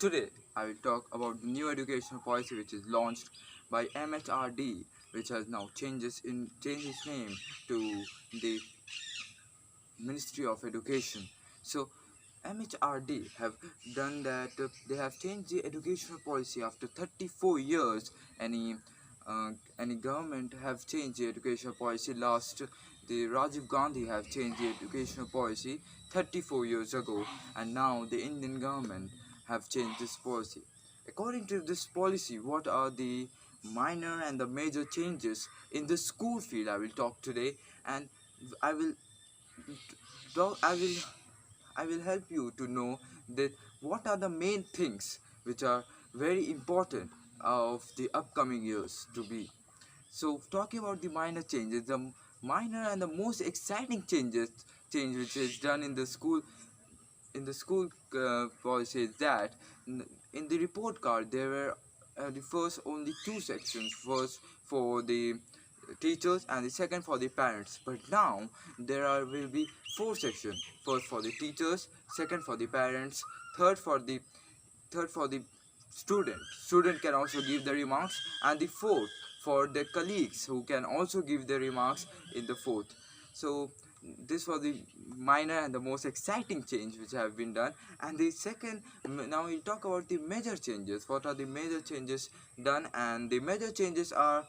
Today, I will talk about the new educational policy which is launched by MHRD, which has now changed its name to the Ministry of Education. So, MHRD have done that. They have changed the educational policy after 34 years. Any any government have changed the educational policy last. The Rajiv Gandhi have changed the educational policy 34 years ago, and now the Indian government have changed this policy. According to this policy, what are the minor and the major changes in the school field? I will talk today, and I will talk. I will help you to know that what are the main things which are very important of the upcoming years to be. So talking about the minor changes, the minor and the most exciting change which is done in the school policy is that in the report card there were the first only two sections, first for the teachers and the second for the parents, but now will be four sections, first for the teachers, second for the parents, third for the student can also give the remarks, and the fourth for the colleagues who can also give the remarks in the fourth. So this was the minor and the most exciting change which have been done. And the second, now we'll talk about the major changes. What are the major changes done? And the major changes are,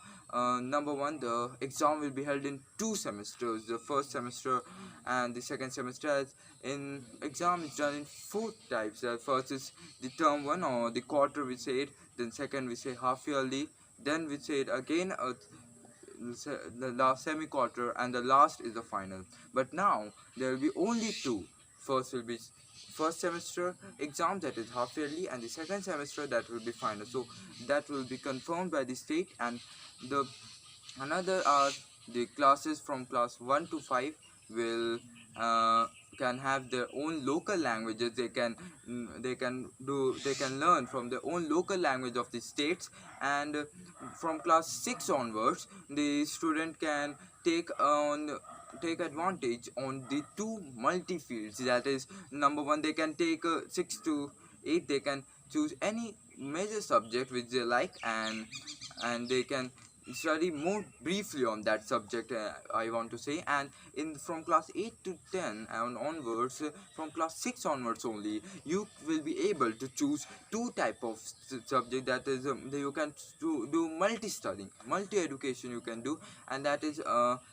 number one, the exam will be held in two semesters, the first semester and the second semester. As in exam is done in four types. First is the term one, or the quarter we say it, then second we say half yearly, then we say it again the last semi-quarter, and the last is the final. But now there will be only two. First will be first semester exam, that is half yearly, and the second semester, that will be final. So that will be confirmed by the state. And the another are the classes from class 1 to 5 will can have their own local languages. They can learn from their own local language of the states. And from class 6 onwards, the student can take advantage on the two multi fields. That is, number one, they can take 6 to 8, they can choose any major subject which they like, and they can study more briefly on that subject, I want to say. And in from class 8 to 10 and onwards, from class 6 onwards only, you will be able to choose two type of subject. That is, you can do multi studying, multi education you can do. And that is,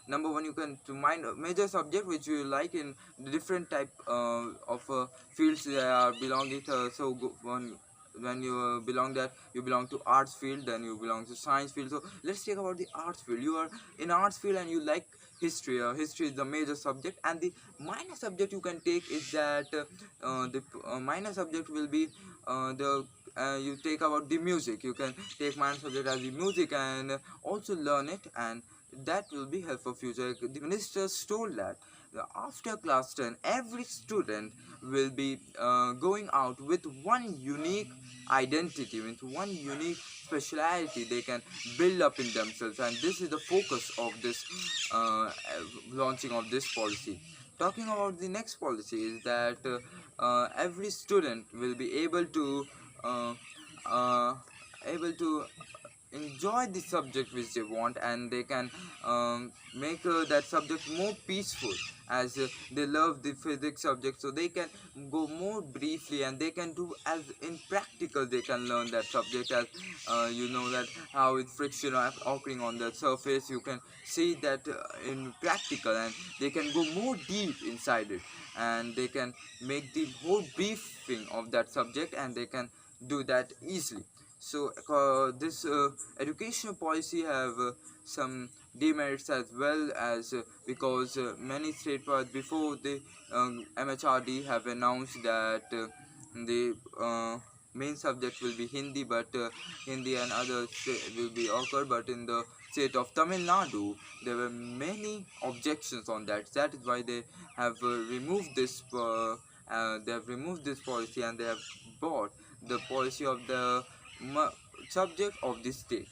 number one, you can to mind a major subject which you like in different type of fields that are belonging to. So one, when you belong to arts field, then you belong to science field. So let's talk about the arts field. You are in arts field and you like history. History is the major subject, and the minor subject you can take is that the minor subject will be the you take about the music. You can take minor subject as the music and also learn it, and that will be helpful future. The ministers told that after class 10, every student will be going out with one unique identity, with one unique speciality they can build up in themselves. And this is the focus of this launching of this policy. Talking about the next policy is that every student will be uh, uh, able to enjoy the subject which they want, and they can make that subject more peaceful, as they love the physics subject. So they can go more briefly, and they can do as in practical they can learn that subject. As you know that how with friction occurring on the surface, you can see that in practical, and they can go more deep inside it, and they can make the whole briefing of that subject, and they can do that easily. So this educational policy have some demerits as well, as because many state parts before the MHRD have announced that the main subject will be Hindi, but Hindi and others will be occur. But in the state of Tamil Nadu, there were many objections on that. That is why they have removed this. They have removed this policy, and they have brought the policy of the subject of the state.